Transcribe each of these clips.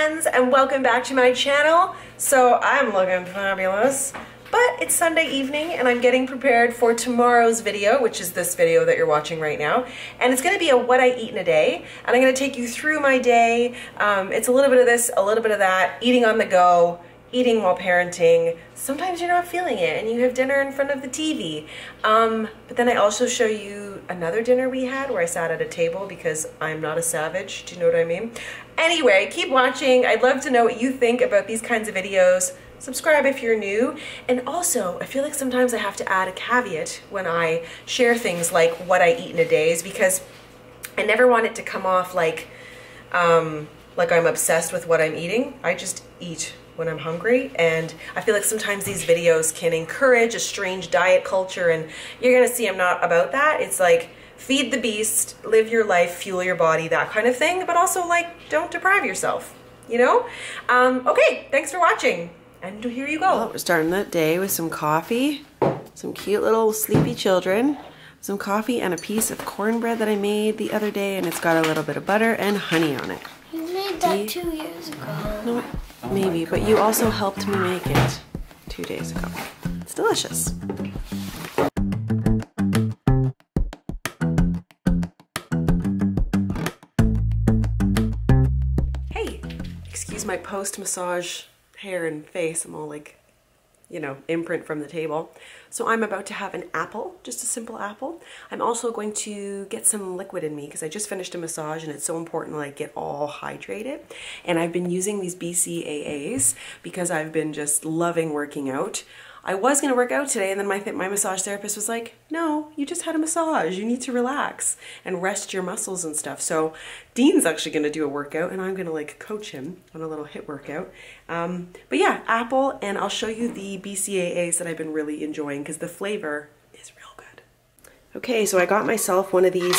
friends, and welcome back to my channel. So I'm looking fabulous, but it's Sunday evening and I'm getting prepared for tomorrow's video, which is this video that you're watching right now. And it's gonna be a what I eat in a day. And I'm gonna take you through my day. It's a little bit of this, a little bit of that, eating on the go, eating while parenting. Sometimes you're not feeling it and you have dinner in front of the TV. But then I also show you another dinner we had where I sat at a table because I'm not a savage. Do you know what I mean? Anyway, keep watching. I'd love to know what you think about these kinds of videos. Subscribe if you're new. And also, I feel like sometimes I have to add a caveat when I share things like what I eat in a day, is because I never want it to come off like I'm obsessed with what I'm eating. I just eat when I'm hungry, and I feel like sometimes these videos can encourage a strange diet culture, and you're gonna see I'm not about that. It's like, feed the beast, live your life, fuel your body, that kind of thing, but also like, don't deprive yourself, you know? Okay, thanks for watching, and here you go. Well, we're starting that day with some coffee, some cute little sleepy children, some coffee and a piece of cornbread that I made the other day, and it's got a little bit of butter and honey on it. You made that 2 years ago. No, maybe, but you also helped me make it 2 days ago. It's delicious. Hey, excuse my post-massage hair and face. I'm all like, you know, imprint from the table. So I'm about to have an apple, just a simple apple. I'm also going to get some liquid in me because I just finished a massage and it's so important to like get all hydrated. And I've been using these BCAAs because I've been just loving working out. I was gonna work out today, and then my massage therapist was like, no, you just had a massage. You need to relax and rest your muscles and stuff. So Dean's actually gonna do a workout and I'm gonna like coach him on a little HIIT workout. But yeah, apple, and I'll show you the BCAAs that I've been really enjoying because the flavor is real good. Okay, so I got myself one of these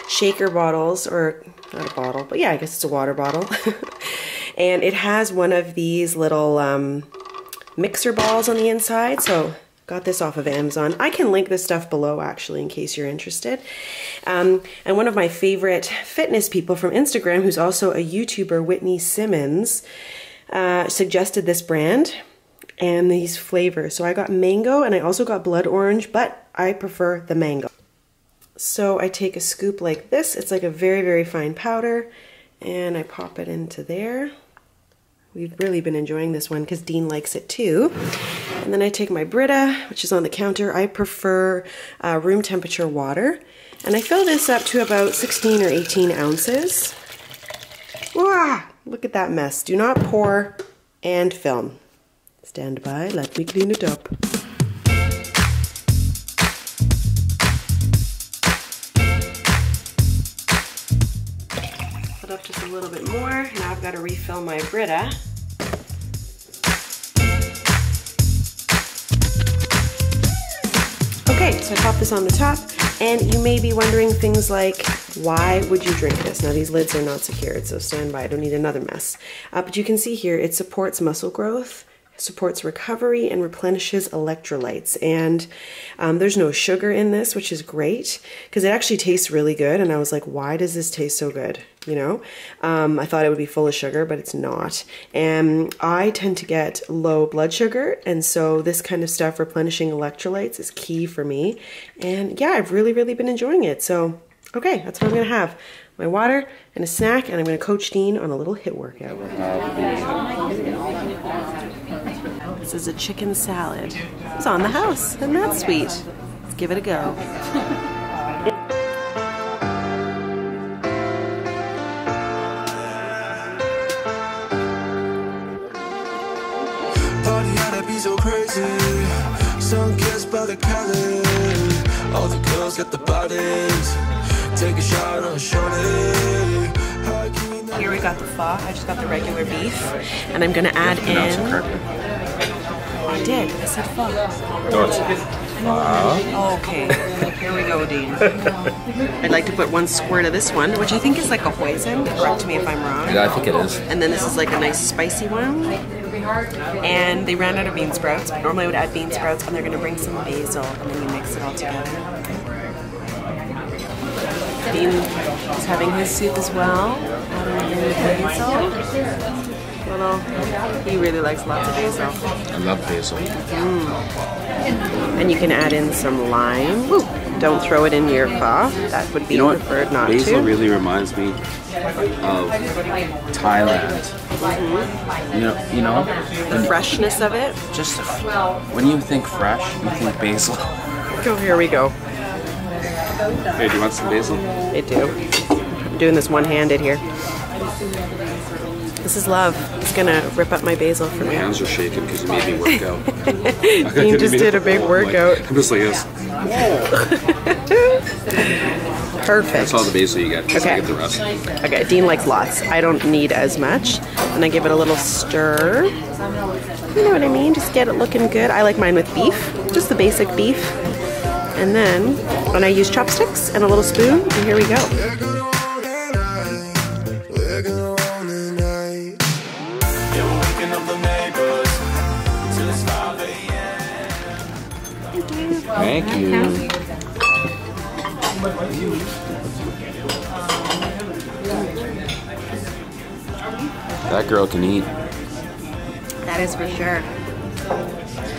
shaker bottles, or not a bottle, but yeah, I guess it's a water bottle. And it has one of these little mixer balls on the inside, so got this off of Amazon. I can link this stuff below actually in case you're interested. And one of my favorite fitness people from Instagram, who's also a YouTuber, Whitney Simmons, suggested this brand and these flavors. So I got mango and I also got blood orange, but I prefer the mango. So I take a scoop like this. It's like a very, very fine powder, and I pop it into there. We've really been enjoying this one because Dean likes it too. And then I take my Brita, which is on the counter. I prefer room temperature water. And I fill this up to about 16 or 18 ounces. Wow, look at that mess. Do not pour and film. Stand by, let me clean it up. Up just a little bit more. Now I've got to refill my Brita. Okay, so I pop this on the top, and you may be wondering things like, why would you drink this? Now these lids are not secured, so stand by, I don't need another mess. But you can see here, it supports muscle growth, supports recovery, and replenishes electrolytes. And there's no sugar in this, which is great because it actually tastes really good. And I was like, why does this taste so good? You know, I thought it would be full of sugar, but it's not. And I tend to get low blood sugar, and so this kind of stuff, replenishing electrolytes, is key for me. And yeah, I've really, really been enjoying it. So okay, that's what I'm gonna have. My water and a snack, and I'm gonna coach Dean on a little HIIT workout. This is a chicken salad. It's on the house, and that's sweet. Let's give it a go. Party gotta be so crazy. Sun kissed by the Cali. All the girls got the bodies. Take a shot on shorty. Here we got the pho. I just got the regular beef, and I'm gonna add in. I did. I said pho. No, it's Oh, okay. Here we go, Dean. I'd like to put 1 squirt of this one, which I think is like a hoisin. Correct me if I'm wrong. Yeah, I think it is. And then this is like a nice spicy one. And they ran out of bean sprouts, but normally I would add bean sprouts, and they're gonna bring some basil, and then you mix it all together. Dean is having his soup as well. Adding in the basil. Little, he really likes lots of basil. I love basil. And you can add in some lime. Ooh, don't throw it in your pho. That would be preferred not basil to. really reminds me of Thailand. You know The freshness of it. just when you think fresh, you think basil. Oh, here we go. Hey, do you want some basil? I do. I'm doing this one-handed here. This is love. It's gonna rip up my basil for My me. hands are shaking because you made me work out. You just did a big workout. I'm just like this. Perfect. That's all the basil you get. Just Okay. get the rest. Okay, Dean likes lots. I don't need as much. And I give it a little stir. You know what I mean? Just get it looking good. I like mine with beef, just the basic beef. And then, I use chopsticks and a little spoon, and here we go. We're gonna roll tonight. We're gonna roll tonight. Yeah, we're waking up the neighbors till it's 5 a.m. Thank you. That girl can eat. That is for sure.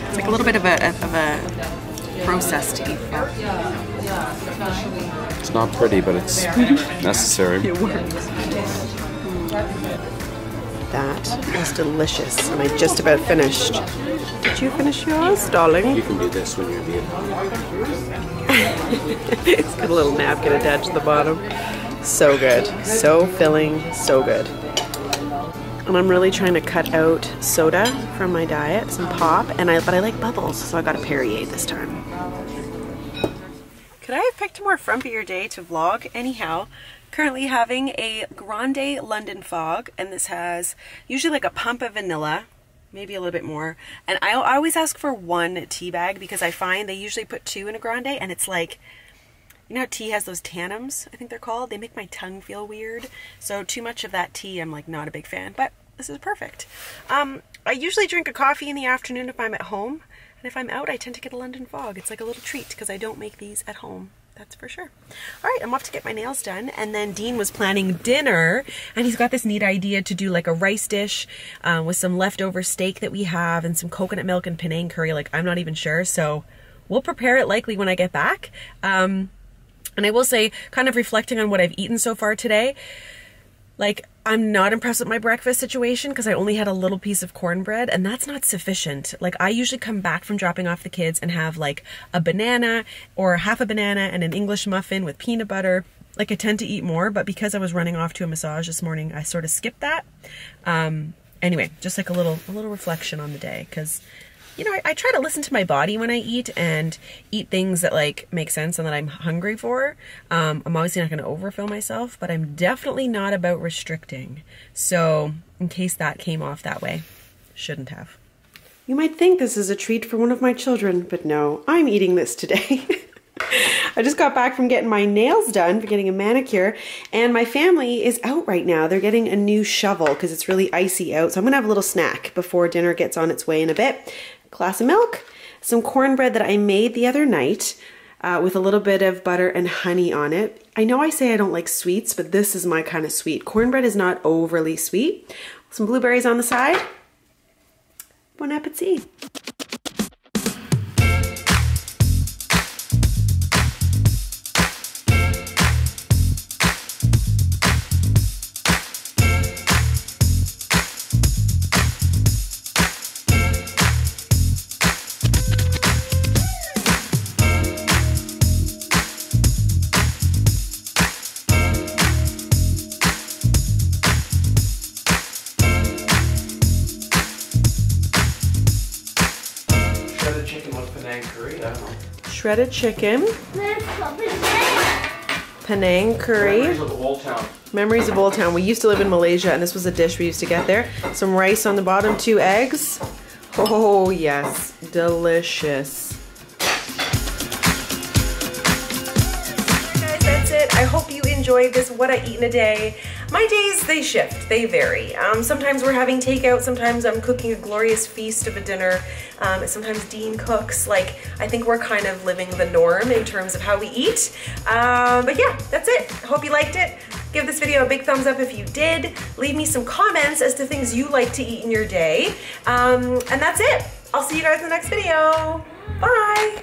It's like a little bit of a process to eat for. It's not pretty, but it's necessary. It works. That is delicious, and I just about finished. Did you finish yours, darling? You can do this when you're being. It's got a little napkin attached to the bottom. So good. So filling. So good. And I'm really trying to cut out soda from my diet, some pop, but I like bubbles, so I got a Perrier this time. Could I have picked a more frumpier day to vlog? Anyhow, currently having a grande London fog, and this has usually like a pump of vanilla, maybe a little bit more. And I always ask for one tea bag because I find they usually put two in a grande, and it's like, you know how tea has those tannins, I think they're called? They make my tongue feel weird. So too much of that tea, I'm like not a big fan, but this is perfect. I usually drink a coffee in the afternoon if I'm at home. And if I'm out, I tend to get a London fog. It's like a little treat because I don't make these at home. That's for sure. All right, I'm off to get my nails done. And then Dean was planning dinner, and he's got this neat idea to do like a rice dish with some leftover steak that we have and some coconut milk and Penang curry. Like, I'm not even sure. So we'll prepare it likely when I get back. And I will say, kind of reflecting on what I've eaten so far today, like, I'm not impressed with my breakfast situation because I only had a little piece of cornbread, and that's not sufficient. Like, I usually come back from dropping off the kids and have like a banana or half a banana and an English muffin with peanut butter. Like, I tend to eat more, but because I was running off to a massage this morning, I sort of skipped that. Anyway, just like a little reflection on the day, because you know, I try to listen to my body when I eat and eat things that like make sense and that I'm hungry for. I'm obviously not going to overfill myself, but I'm definitely not about restricting. So in case that came off that way, shouldn't have. You might think this is a treat for one of my children, but no, I'm eating this today. I just got back from getting my nails done, for getting a manicure, and my family is out right now. They're getting a new shovel because it's really icy out. So I'm going to have a little snack before dinner gets on its way in a bit. Glass of milk, some cornbread that I made the other night with a little bit of butter and honey on it. I know I say I don't like sweets, but this is my kind of sweet. Cornbread is not overly sweet. Some blueberries on the side. Bon appetit. Shredded chicken, Penang curry. Memories of Old Town. Memories of Old Town. We used to live in Malaysia, and this was a dish we used to get there. Some rice on the bottom, 2 eggs. Oh yes, delicious. Guys, that's it. I hope you enjoyed this What I Eat in a Day. My days, they shift, they vary. Sometimes we're having takeout, sometimes I'm cooking a glorious feast of a dinner, sometimes Dean cooks. Like, I think we're kind of living the norm in terms of how we eat. But yeah, that's it. Hope you liked it. Give this video a big thumbs up if you did. Leave me some comments as to things you like to eat in your day. And that's it. I'll see you guys in the next video. Bye.